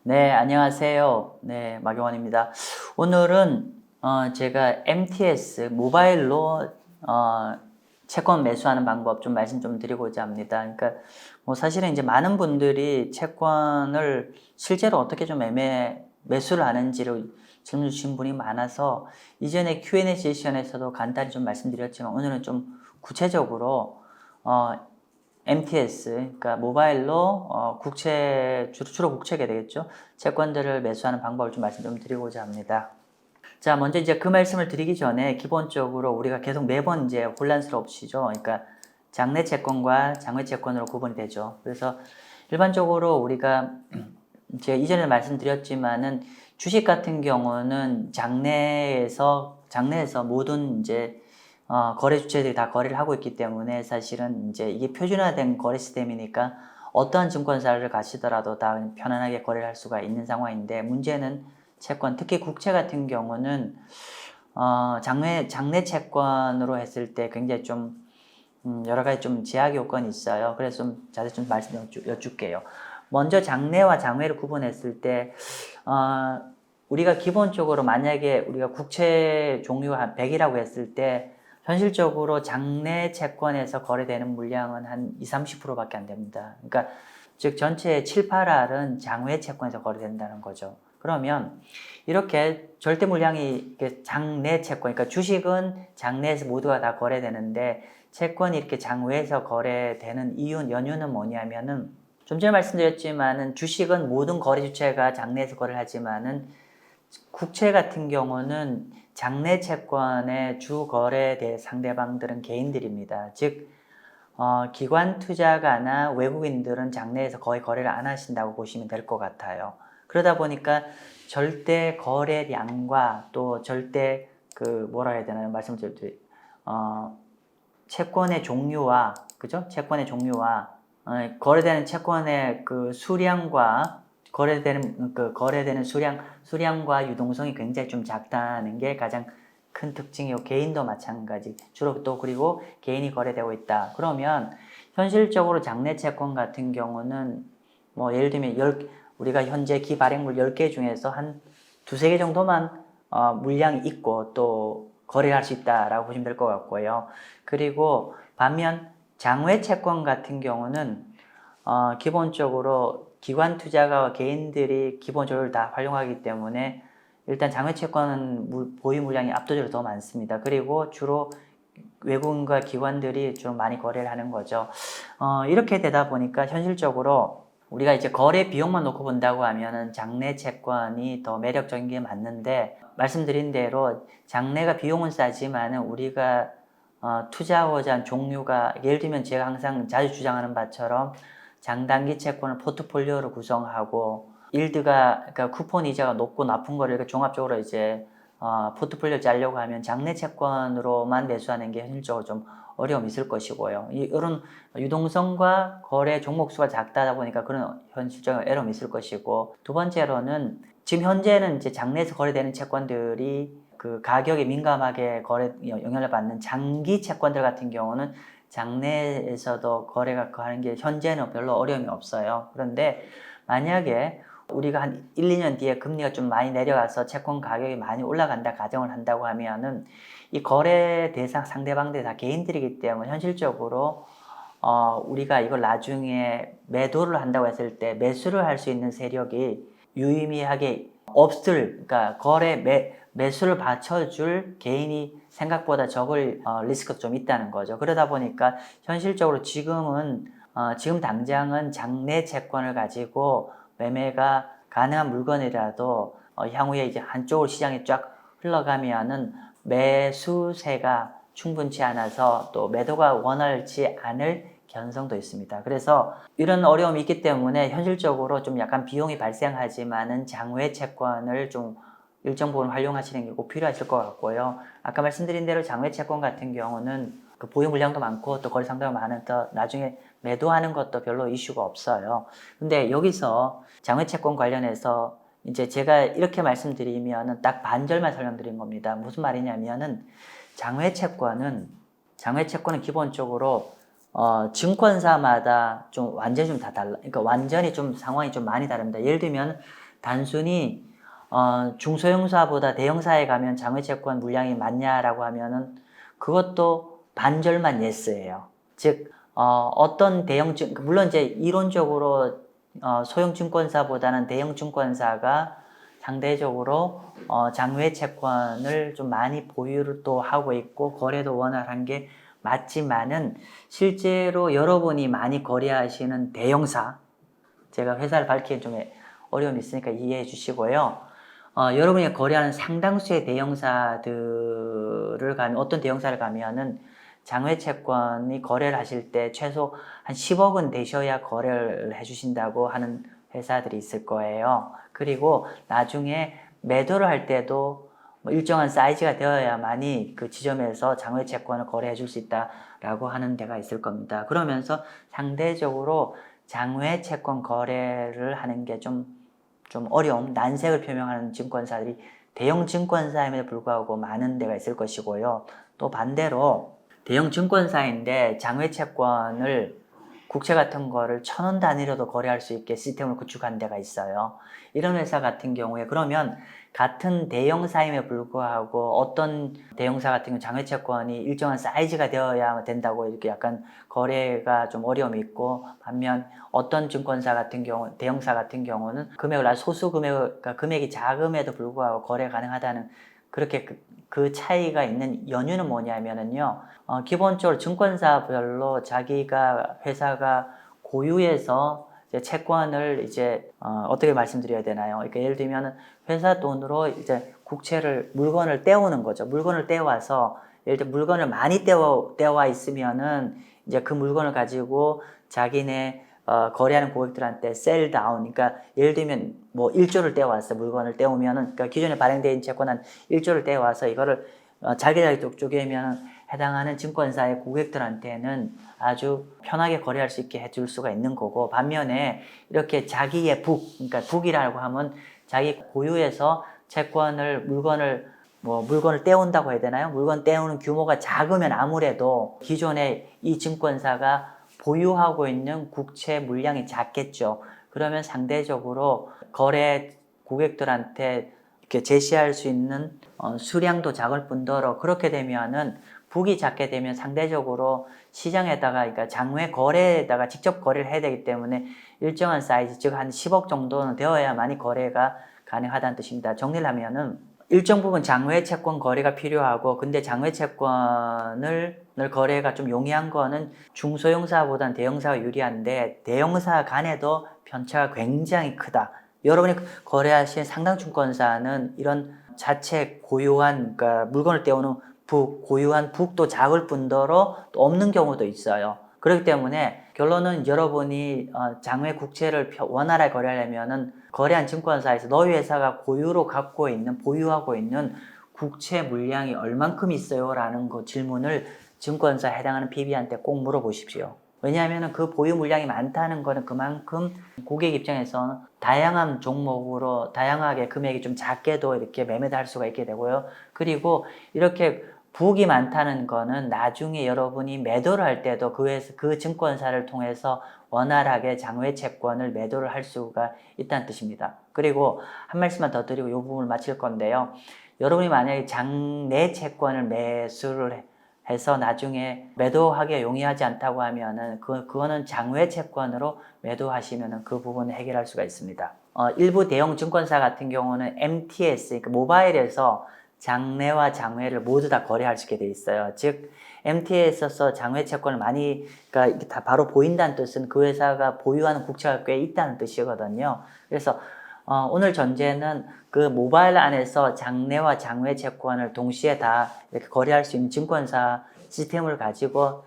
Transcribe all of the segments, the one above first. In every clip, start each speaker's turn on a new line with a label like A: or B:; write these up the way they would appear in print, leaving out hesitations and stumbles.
A: 네, 안녕하세요. 네, 마경원입니다. 오늘은 제가 MTS 모바일로 채권 매수하는 방법 좀 말씀 좀 드리고자 합니다. 그러니까 뭐 사실은 이제 많은 분들이 채권을 실제로 어떻게 좀 매수를 하는지를 질문 주신 분이 많아서 이전에 Q&A 세션에서도 간단히 좀 말씀드렸지만 오늘은 좀 구체적으로 MTS, 그러니까 모바일로 주로 국채게 되겠죠. 채권들을 매수하는 방법을 좀 말씀 좀 드리고자 합니다. 자, 먼저 이제 그 말씀을 드리기 전에 기본적으로 우리가 계속 매번 이제 혼란스럽시죠. 그러니까 장내 채권과 장외 채권으로 구분이 되죠. 그래서 일반적으로 우리가 제가 이전에 말씀드렸지만은 주식 같은 경우는 장내에서 모든 이제 거래 주체들이 다 거래를 하고 있기 때문에 사실은 이제 이게 표준화된 거래 시스템이니까 어떠한 증권사를 가시더라도 다 편안하게 거래를 할 수가 있는 상황인데 문제는 채권, 특히 국채 같은 경우는 장내 채권으로 했을 때 굉장히 좀 여러 가지 좀 제약 요건이 있어요. 그래서 좀 자세히 좀 말씀 여쭐게요. 먼저 장내와 장외를 구분했을 때 우리가 기본적으로 만약에 우리가 국채 종류가 100이라고 했을 때 현실적으로 장내 채권에서 거래되는 물량은 한 20-30%밖에 안 됩니다. 그러니까 즉 전체의 7-8알은 장외 채권에서 거래된다는 거죠. 그러면 이렇게 절대 물량이 장내 채권, 그러니까 주식은 장내에서 모두가 다 거래되는데 채권이 이렇게 장외에서 거래되는 연유는 뭐냐면은 좀 전에 말씀드렸지만은 주식은 모든 거래 주체가 장내에서 거래를 하지만은 국채 같은 경우는 장내 채권의 주 거래 상대방들은 개인들입니다. 즉 기관 투자가나 외국인들은 장내에서 거의 거래를 안 하신다고 보시면 될 것 같아요. 그러다 보니까 절대 거래량과 또 절대 뭐라 해야 되나요? 말씀을 드릴 채권의 종류와 그죠? 채권의 종류와 거래되는 채권의 그 수량과 거래되는 수량과 유동성이 굉장히 좀 작다는 게 가장 큰 특징이고 개인도 마찬가지. 주로 또 그리고 개인이 거래되고 있다. 그러면 현실적으로 장내 채권 같은 경우는 뭐 예를 들면 우리가 현재 기발행물 10개 중에서 한 두세 개 정도만 물량이 있고 또 거래할 수 있다라고 보시면 될 것 같고요. 그리고 반면 장외 채권 같은 경우는 기본적으로 기관 투자가 개인들이 기본적으로 다 활용하기 때문에 일단 장외 채권은 보유 물량이 압도적으로 더 많습니다. 그리고 주로 외국인과 기관들이 좀 많이 거래를 하는 거죠. 이렇게 되다 보니까 현실적으로 우리가 이제 거래 비용만 놓고 본다고 하면은 장내 채권이 더 매력적인 게 맞는데 말씀드린 대로 장내가 비용은 싸지만은 우리가 투자하고자 한 종류가 예를 들면 제가 항상 자주 주장하는 바처럼 장단기 채권을 포트폴리오로 구성하고 그러니까 쿠폰 이자가 높고 나쁜 거를 이렇게 종합적으로 이제 포트폴리오 짜려고 하면 장내 채권으로만 매수하는 게 현실적으로 좀 어려움이 있을 것이고요. 이런 유동성과 거래 종목 수가 작다 보니까 그런 현실적인 어려움이 있을 것이고 두 번째로는 지금 현재는 이제 장내에서 거래되는 채권들이 그 가격에 민감하게 영향을 받는 장기 채권들 같은 경우는 장내에서도 거래가 하는 게 현재는 별로 어려움이 없어요. 그런데 만약에 우리가 한 1, 2년 뒤에 금리가 좀 많이 내려가서 채권 가격이 많이 올라간다 가정을 한다고 하면은 이 거래 대상 상대방들이 다 개인들이기 때문에 현실적으로 우리가 이걸 나중에 매도를 한다고 했을 때 매수를 할 수 있는 세력이 유의미하게 그러니까 매수를 받쳐줄 개인이 생각보다 적을 리스크가 좀 있다는 거죠. 그러다 보니까 현실적으로 지금 당장은 장내 채권을 가지고 매매가 가능한 물건이라도 향후에 이제 한쪽으로 시장이 쫙 흘러가면은 매수세가 충분치 않아서 또 매도가 원활치 않을 견성도 있습니다. 그래서 이런 어려움이 있기 때문에 현실적으로 좀 약간 비용이 발생하지만은 장외 채권을 좀 일정 부분 활용하시는 게 꼭 필요하실 것 같고요. 아까 말씀드린 대로 장외 채권 같은 경우는 그 보유 물량도 많고 또 거래 상대가 많아서 나중에 매도하는 것도 별로 이슈가 없어요. 근데 여기서 장외 채권 관련해서 이제 제가 이렇게 말씀드리면은 딱 반절만 설명드린 겁니다. 무슨 말이냐면은 장외 채권은 기본적으로 증권사마다 좀 완전히 좀 다 달라. 그러니까 완전히 좀 상황이 좀 많이 다릅니다. 예를 들면 단순히 중소형사보다 대형사에 가면 장외채권 물량이 많냐라고 하면은 그것도 반절만 예스예요. 즉 어떤 물론 이제 이론적으로 소형 증권사보다는 대형 증권사가 상대적으로 장외 채권을 좀 많이 보유를 또 하고 있고 거래도 원활한 게 맞지만은 실제로 여러분이 많이 거래하시는 대형사, 제가 회사를 밝히기엔 좀 어려움이 있으니까 이해해 주시고요. 여러분이 거래하는 상당수의 대형사들을 가면, 어떤 대형사를 가면은 장외 채권이 거래를 하실 때 최소 한 10억은 되셔야 거래를 해주신다고 하는 회사들이 있을 거예요. 그리고 나중에 매도를 할 때도 일정한 사이즈가 되어야만이 그 지점에서 장외 채권을 거래해 줄 수 있다라고 하는 데가 있을 겁니다. 그러면서 상대적으로 장외 채권 거래를 하는 게 좀 어려움, 난색을 표명하는 증권사들이 대형 증권사임에도 불구하고 많은 데가 있을 것이고요. 또 반대로 대형 증권사인데 장외 채권을 국채 같은 거를 1,000원 단위로도 거래할 수 있게 시스템을 구축한 데가 있어요. 이런 회사 같은 경우에 그러면 같은 대형사임에 불구하고 어떤 대형사 같은 경우 장외 채권이 일정한 사이즈가 되어야 된다고 이렇게 약간 거래가 좀 어려움이 있고, 반면 어떤 증권사 같은 경우, 대형사 같은 경우는 금액을 소수 금액이 작음에도 불구하고 거래 가능하다는, 그렇게 그 차이가 있는 연유는 뭐냐면은요, 기본적으로 증권사별로 회사가 고유해서 이제 채권을 어떻게 말씀드려야 되나요? 그러니까 예를 들면 회사 돈으로 이제 물건을 떼오는 거죠. 물건을 떼와서, 예를 들어 물건을 많이 떼와 있으면은 이제 그 물건을 가지고 자기네 거래하는 고객들한테 셀다운, 그러니까 예를 들면 뭐 1조를 떼와서 물건을 떼오면은, 그러니까 기존에 발행되어 있는 채권 한 1조를 떼와서 이거를 잘게 쪼개면 해당하는 증권사의 고객들한테는 아주 편하게 거래할 수 있게 해줄 수가 있는 거고, 반면에 이렇게 자기의 그러니까 북이라고 하면 자기 고유해서 물건을 떼온다고 해야 되나요? 물건 떼오는 규모가 작으면 아무래도 기존에 이 증권사가 보유하고 있는 국채 물량이 작겠죠. 그러면 상대적으로 거래 고객들한테 이렇게 제시할 수 있는 수량도 작을 뿐더러, 그렇게 되면은 북이 작게 되면 상대적으로 시장에다가, 그러니까 장외 거래에다가 직접 거래를 해야 되기 때문에 일정한 사이즈, 즉 한 10억 정도는 되어야만이 거래가 가능하다는 뜻입니다. 정리를 하면은 일정 부분 장외 채권 거래가 필요하고, 근데 장외 채권을 거래가 좀 용이한 거는 중소형사보다는 대형사가 유리한데, 대형사 간에도 편차가 굉장히 크다. 여러분이 거래하신 상당증권사는 이런 자체 고유한, 그러니까 물건을 떼오는 고유한 북도 작을 뿐더러 또 없는 경우도 있어요. 그렇기 때문에 결론은 여러분이 장외 국채를 원활하게 거래하려면은 거래한 증권사에서 너희 회사가 보유하고 있는 국채 물량이 얼만큼 있어요? 라는 그 질문을 증권사에 해당하는 PB한테 꼭 물어보십시오. 왜냐하면 그 보유 물량이 많다는 거는 그만큼 고객 입장에서는 다양한 종목으로 다양하게 금액이 좀 작게도 이렇게 매매를 할 수가 있게 되고요. 그리고 이렇게 북이 많다는 거는 나중에 여러분이 매도를 할 때도 그 증권사를 통해서 원활하게 장외 채권을 매도를 할 수가 있다는 뜻입니다. 그리고 한 말씀만 더 드리고 이 부분을 마칠 건데요. 여러분이 만약에 장내 채권을 매수를 해서 나중에 매도하기가 용이하지 않다고 하면은 그거는 장외 채권으로 매도하시면은 그 부분을 해결할 수가 있습니다. 일부 대형 증권사 같은 경우는 MTS, 그러니까 모바일에서 장내와 장외를 모두 다 거래할 수 있게 돼 있어요. 즉 MTS에서 장외 채권을 많이, 그러니까 이게 다 바로 보인다는 뜻은 그 회사가 보유하는 국채가 꽤 있다는 뜻이거든요. 그래서 오늘 전제는 그 모바일 안에서 장내와 장외 채권을 동시에 다 이렇게 거래할 수 있는 증권사 시스템을 가지고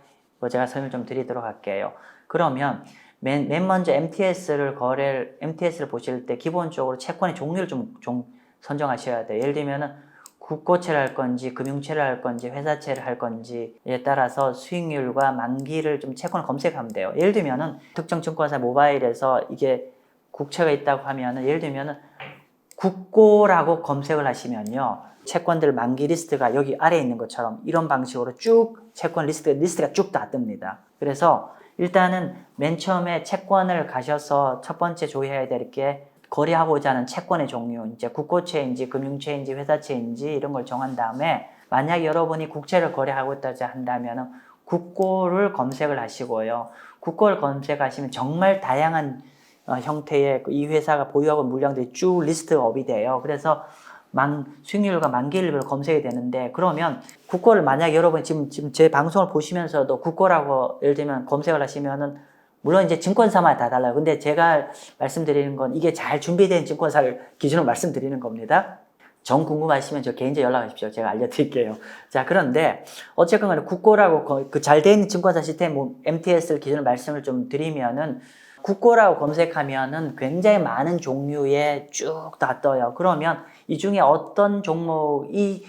A: 제가 설명 좀 드리도록 할게요. 그러면 맨 먼저 MTS를 보실 때 기본적으로 채권의 종류를 좀 선정하셔야 돼요. 예를 들면은 국고채를 할 건지 금융채를 할 건지 회사채를 할 건지에 따라서 수익률과 만기를 좀 채권을 검색하면 돼요. 예를 들면은 특정 증권사 모바일에서 이게 국채가 있다고 하면은, 예를 들면은 국고라고 검색을 하시면요, 채권들 만기 리스트가 여기 아래에 있는 것처럼 이런 방식으로 쭉 채권 리스트가 쭉 다 뜹니다. 그래서 일단은 맨 처음에 채권을 가셔서 첫 번째 조회해야 될 게 거래하고자 하는 채권의 종류, 이제 국고채인지 금융채인지 회사채인지 이런 걸 정한 다음에 만약 여러분이 국채를 거래하고 있다고 한다면 국고를 검색을 하시고요. 국고를 검색하시면 정말 다양한 형태의 이 회사가 보유하고 있는 물량들이 쭉 리스트업이 돼요. 그래서 수익률과 만기일을 검색이 되는데, 그러면 국고를 만약 여러분이 지금 제 방송을 보시면서도 국고라고 예를 들면 검색을 하시면은 물론 이제 증권사마다 다 달라요. 근데 제가 말씀드리는 건 이게 잘 준비된 증권사를 기준으로 말씀드리는 겁니다. 정 궁금하시면 저 개인적으로 연락하십시오. 제가 알려드릴게요. 자, 그런데 어쨌건 간에 국고라고 그 잘 돼 있는 증권사 시스템 MTS를 기준으로 말씀을 좀 드리면은 국고라고 검색하면은 굉장히 많은 종류의 쭉 다 떠요. 그러면 이 중에 어떤 종목, 이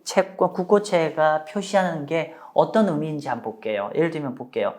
A: 채권, 국고채가 표시하는 게 어떤 의미인지 한번 볼게요. 예를 들면 볼게요.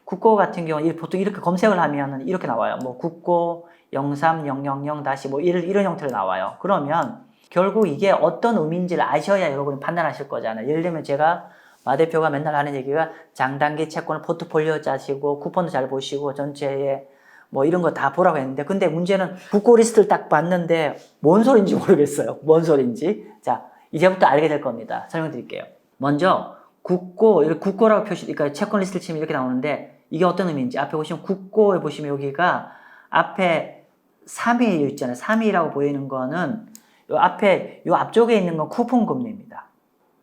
A: 국고 같은 경우는 보통 이렇게 검색을 하면은 이렇게 나와요. 뭐 국고 03000 다시 뭐 이런 형태로 나와요. 그러면 결국 이게 어떤 의미인지를 아셔야 여러분이 판단하실 거잖아요. 예를 들면 제가 마 대표가 맨날 하는 얘기가 장단기 채권을 포트폴리오 짜시고 쿠폰도 잘 보시고 전체에 뭐 이런 거 다 보라고 했는데, 근데 문제는 국고 리스트를 딱 봤는데 뭔 소린지 모르겠어요. 뭔 소린지. 자, 이제부터 알게 될 겁니다. 설명드릴게요. 먼저 국고라고 그러니까 채권 리스트를 치면 이렇게 나오는데 이게 어떤 의미인지 앞에 보시면 국고에 보시면 여기가 앞에 3위 있잖아요. 3위라고 보이는 거는 요 앞에 요 앞쪽에 있는 건 쿠폰 금리입니다.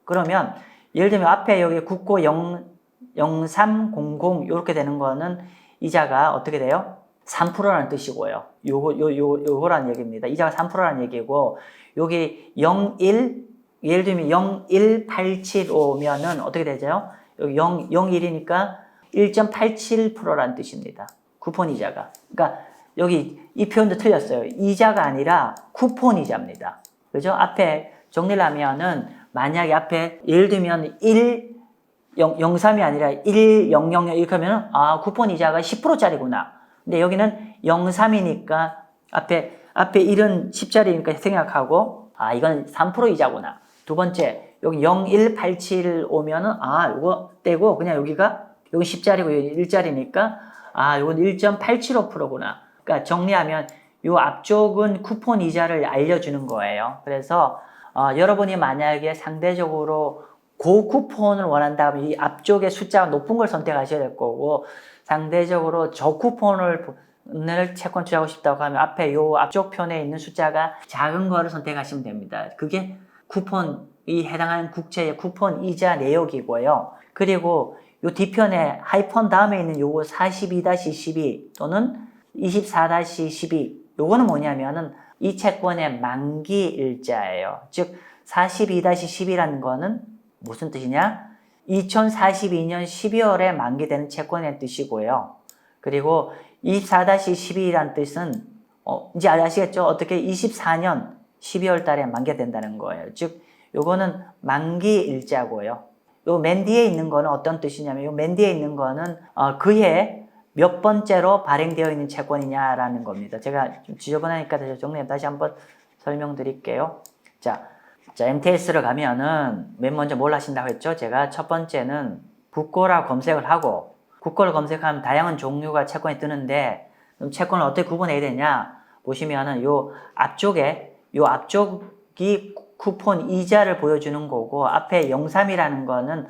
A: 그러면 예를 들면 앞에 여기 국고 0300 이렇게 되는 거는 이자가 어떻게 돼요? 3%라는 뜻이고요. 요거라는 얘기입니다. 이자가 3%라는 얘기고, 여기 01 예를 들면 01875면은 어떻게 되죠? 여기 01이니까 1.87%라는 뜻입니다. 쿠폰 이자가. 그러니까 여기 이 표현도 틀렸어요. 이자가 아니라 쿠폰 이자입니다. 그죠? 앞에 정리를 하면은 만약에 앞에 예를 들면 03이 아니라 1000 이렇게 하면은 쿠폰 이자가 10%짜리구나. 근데 여기는 03이니까 앞에 1은 10짜리니까 생각하고 이건 3% 이자구나. 두 번째, 여기 01875 오면은 이거 떼고 그냥 여기 10짜리고 여기 1짜리니까 이건 1.875%구나. 그러니까 정리하면 요 앞쪽은 쿠폰 이자를 알려주는 거예요. 그래서 여러분이 만약에 상대적으로 고쿠폰을 원한다면 이 앞쪽에 숫자가 높은 걸 선택하셔야 될 거고, 상대적으로 저쿠폰을 채권 투자하고 싶다고 하면 앞에 요 앞쪽 편에 있는 숫자가 작은 거를 선택하시면 됩니다. 그게 쿠폰이 해당하는 국채의 쿠폰 이자 내역이고요. 그리고 요 뒤편에 하이폰 다음에 있는 요거 42-12 또는 24-12 요거는 뭐냐면은 이 채권의 만기 일자예요. 즉 42-10이라는 거는 무슨 뜻이냐? 2042년 12월에 만기되는 채권의 뜻이고요. 그리고 24-12라는 뜻은 이제 아시겠죠? 어떻게 24년 12월 달에 만기가 된다는 거예요. 즉 요거는 만기 일자고요. 요 맨 뒤에 있는 거는 어떤 뜻이냐면 요 맨 뒤에 있는 거는 그해 몇 번째로 발행되어 있는 채권이냐라는 겁니다. 제가 좀 지저분하니까 다시 한번 설명드릴게요. 자, MTS를 가면은 맨 먼저 뭘 하신다고 했죠? 제가 첫 번째는 국고라고 검색을 하고, 국고를 검색하면 다양한 종류가 채권이 뜨는데 그럼 채권을 어떻게 구분해야 되냐? 보시면은 요 앞쪽이 쿠폰 이자를 보여주는 거고, 앞에 03이라는 거는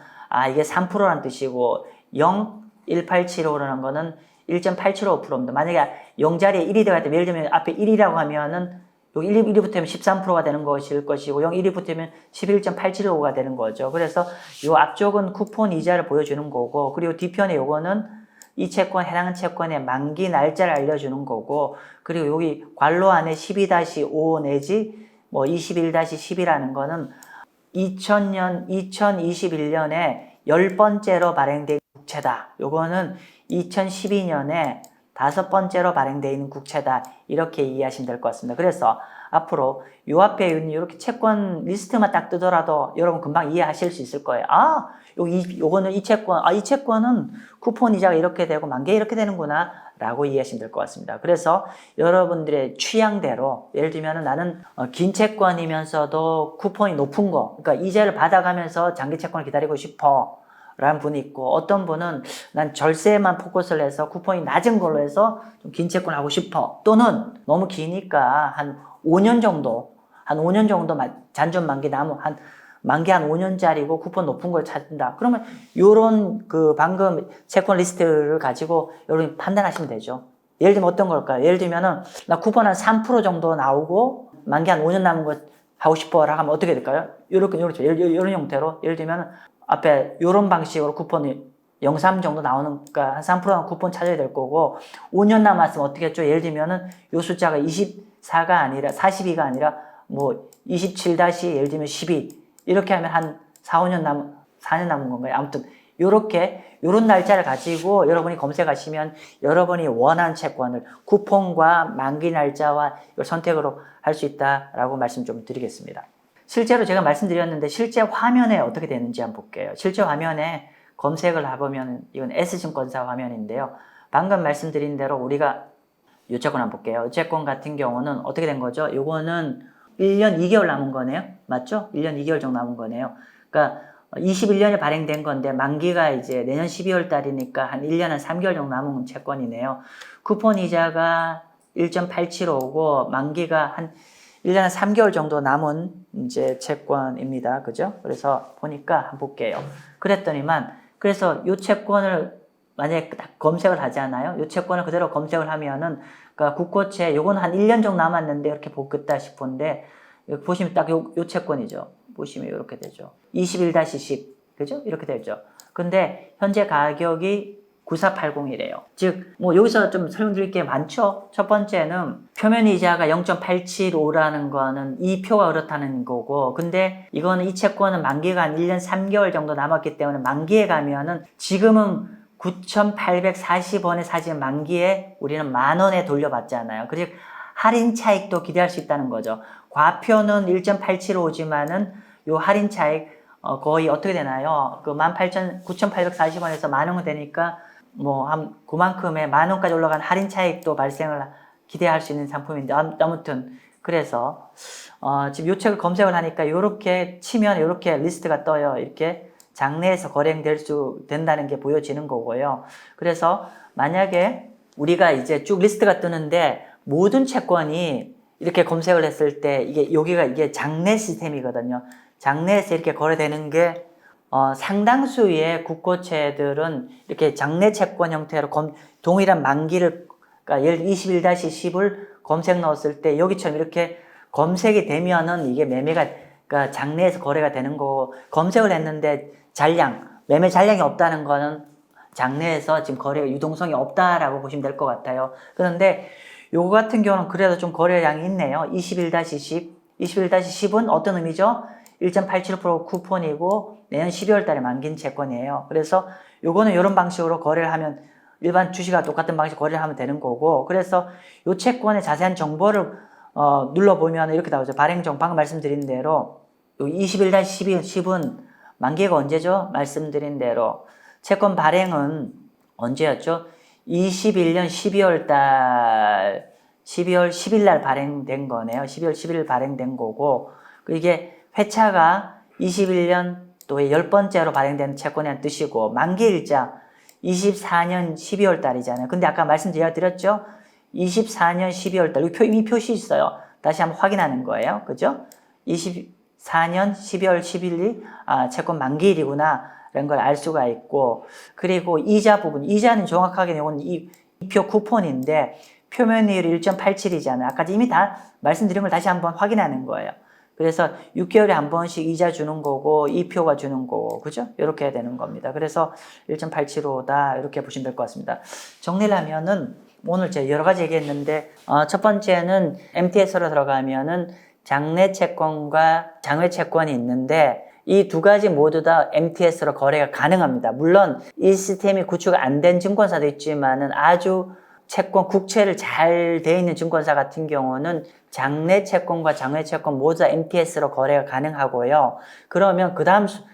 A: 이게 3%라는 뜻이고 01875라는 거는 1.875%입니다. 만약에 0자리에 1이 들어갈 때 예를 들면 앞에 1이라고 하면은 여기 1이 붙으면 13%가 되는 것일 것이고 1이 붙으면 11.875가 되는 거죠. 그래서 요 앞쪽은 쿠폰 이자를 보여주는 거고, 그리고 뒤편에 요거는 이 채권 해당 채권의 만기 날짜를 알려주는 거고, 그리고 여기 괄호 안에 12-5 내지 뭐 21-10이라는 거는 2021년에 10번째로 발행된 국채다. 요거는 2012년에 5번째로 발행되어 있는 국채다. 이렇게 이해하시면 될 것 같습니다. 그래서 앞으로 요 앞에 있는 이렇게 채권 리스트만 딱 뜨더라도 여러분 금방 이해하실 수 있을 거예요. 요거는 이 채권은 쿠폰 이자가 이렇게 되고 만기에 이렇게 되는구나 라고 이해하시면 될 것 같습니다. 그래서 여러분들의 취향대로, 예를 들면 나는 긴 채권이면서도 쿠폰이 높은 거, 그러니까 이자를 받아가면서 장기 채권을 기다리고 싶어 라는 분이 있고, 어떤 분은 난 절세만 포커스를 해서 쿠폰이 낮은 걸로 해서 좀 긴 채권 하고 싶어. 또는 너무 기니까 한 5년 정도, 잔존 만기 만기 한 5년짜리고 쿠폰 높은 걸 찾는다. 그러면 요런 방금 채권 리스트를 가지고 여러분이 판단하시면 되죠. 예를 들면 어떤 걸까요? 예를 들면은 나 쿠폰 한 3% 정도 나오고 만기 한 5년 남은 거 하고 싶어라 하면 어떻게 될까요? 요렇게 이런 형태로 예를 들면 앞에 요런 방식으로 쿠폰이 0.3 정도 나오니까 한 3%는 쿠폰 찾아야 될 거고 5년 남았으면 어떻게 했죠? 예를 들면은 요 숫자가 24가 아니라 42가 아니라 뭐 27 예를 들면 12 이렇게 하면 한 4년 남은 건가요? 아무튼 요런 날짜를 가지고 여러분이 검색하시면 여러분이 원하는 채권을 쿠폰과 만기 날짜와 이걸 선택으로 할 수 있다라고 말씀 좀 드리겠습니다. 실제로 제가 말씀드렸는데 실제 화면에 어떻게 되는지 한번 볼게요. 실제 화면에 검색을 해보면 이건 S증권사 화면인데요. 방금 말씀드린 대로 우리가 이 채권 한번 볼게요. 이 채권 같은 경우는 어떻게 된 거죠? 요거는 1년 2개월 남은 거네요. 맞죠? 1년 2개월 정도 남은 거네요. 그러니까 21년에 발행된 건데 만기가 이제 내년 12월 달이니까 한 1년 한 3개월 정도 남은 채권이네요. 쿠폰 이자가 1.875고 만기가 한 1년 한 3개월 정도 남은 이제 채권입니다. 그죠? 그래서 보니까 한번 볼게요. 그래서 이 채권을 만약에 딱 검색을 하잖아요. 이 채권을 그대로 검색을 하면은 그러니까 국고채 요건 한 1년 정도 남았는데 이렇게 보겠다 싶은데 여기 보시면 딱 요 채권이죠. 보시면 이렇게 되죠. 21-10 그죠? 이렇게 되죠. 근데 현재 가격이 9480이래요. 즉, 뭐 여기서 좀 설명드릴 게 많죠? 첫 번째는 표면 이자가 0.875라는 거는 이 표가 그렇다는 거고, 근데 이거는 이 채권은 만기가 한 1년 3개월 정도 남았기 때문에 만기에 가면은 지금은 9,840원에 사지만 만기에 우리는 10,000원에 돌려받잖아요. 그리고 할인 차익도 기대할 수 있다는 거죠. 과표는 1.875지만은 요 할인 차익 거의 어떻게 되나요? 9,840원에서 10,000원 되니까 뭐 한 그만큼의 10,000원까지 올라간 할인 차익도 발생을 기대할 수 있는 상품인데 아무튼 그래서 지금 요 책을 검색을 하니까 요렇게 치면 요렇게 리스트가 떠요. 이렇게 장내에서 된다는 게 보여지는 거고요. 그래서 만약에 우리가 이제 쭉 리스트가 뜨는데 모든 채권이 이렇게 검색을 했을 때 이게 장내 시스템이거든요. 장내에서 이렇게 거래되는 게 상당수의 국고채들은 이렇게 장내 채권 형태로 동일한 만기를 그러니까 예를 21-10을 검색 넣었을 때 여기처럼 이렇게 검색이 되면은 이게 매매가 그러니까 장내에서 거래가 되는 거고 검색을 했는데 매매 잔량이 없다는 거는 장내에서 지금 거래 유동성이 없다라고 보시면 될 것 같아요. 그런데 요거 같은 경우는 그래도 좀 거래량이 있네요. 21-10. 21-10은 어떤 의미죠? 1.87% 쿠폰이고 내년 12월 달에 만기인 채권이에요. 그래서 요거는 이런 방식으로 거래를 하면 일반 주식과 똑같은 방식 거래를 하면 되는 거고 그래서 요 채권의 자세한 정보를 눌러보면 이렇게 나오죠. 방금 말씀드린 대로 요 21-10은 만기가 언제죠? 말씀드린 대로 채권 발행은 언제였죠? 21년 12월 10일 날 발행된 거네요. 12월 11일 발행된 거고 이게 회차가 21년 또의 10번째로 발행된 채권이라는 뜻이고 만기일자 24년 12월 달이잖아요. 근데 아까 말씀드렸죠? 24년 12월 달 이미 표시 있어요. 다시 한번 확인하는 거예요. 그죠? 24년 12월 10일이 채권 만기일이구나 라는 걸 알 수가 있고 그리고 이자 부분 이자는 정확하게 이건 이표 쿠폰인데 표면이율이 1.87이잖아요. 아까 이미 다 말씀드린 걸 다시 한번 확인하는 거예요. 그래서 6개월에 한 번씩 이자 주는 거고 이 표가 주는 거고 그죠? 이렇게 해야 되는 겁니다. 그래서 1.875다 이렇게 보시면 될 것 같습니다. 정리를 하면은 오늘 제가 여러 가지 얘기했는데 첫 번째는 MTS로 들어가면은 장내 채권과 장외 채권이 있는데 이 두 가지 모두 다 MTS로 거래가 가능합니다. 물론 이 시스템이 구축 안 된 증권사도 있지만은 아주 국채를 잘 돼 있는 증권사 같은 경우는 장내 채권과 장외 채권 모두 다 MTS로 거래가 가능하고요. 그러면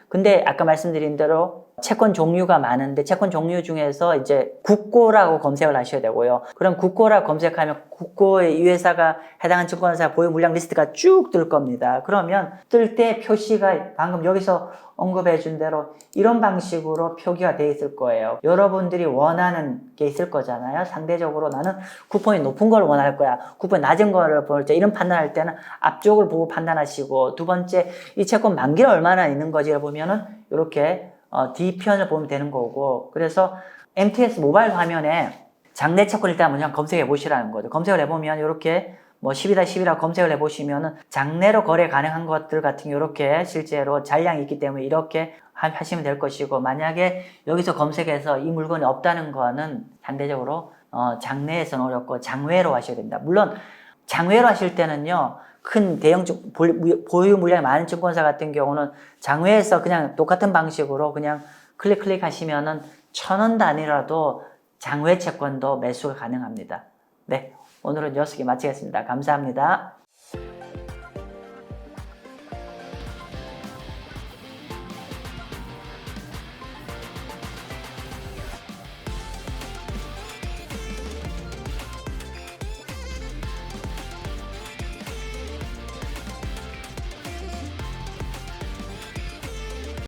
A: 근데 아까 말씀드린 대로 채권 종류가 많은데 채권 종류 중에서 이제 국고라고 검색을 하셔야 되고요. 그럼 국고라고 검색하면 국고의 이 회사가 해당하는 증권사 보유 물량 리스트가 쭉 뜰 겁니다. 그러면 뜰 때 표시가 방금 여기서 언급해 준 대로 이런 방식으로 표기가 되어 있을 거예요. 여러분들이 원하는 게 있을 거잖아요. 상대적으로 나는 쿠폰이 높은 걸 원할 거야. 쿠폰이 낮은 거를 볼 때 이런 판단할 때는 앞쪽을 보고 판단하시고, 두 번째 이 채권 만기가 얼마나 있는 거지를 보면은 이렇게 D편을 보면 되는 거고, 그래서 MTS 모바일 화면에 장내 채권 일단 먼저 검색해 보시라는 거죠. 검색을 해보면 이렇게 뭐 12-10이라고 검색을 해보시면은 장내로 거래 가능한 것들 같은 게 이렇게 실제로 잔량이 있기 때문에 이렇게 하시면 될 것이고, 만약에 여기서 검색해서 이 물건이 없다는 거는 상대적으로 장내에서는 어렵고 장외로 하셔야 됩니다. 물론 장외로 하실 때는요, 큰 대형 보유 물량이 많은 증권사 같은 경우는 장외에서 그냥 똑같은 방식으로 그냥 클릭 하시면은 1,000원 단위라도 장외 채권도 매수가 가능합니다. 네, 오늘은 6개 마치겠습니다. 감사합니다.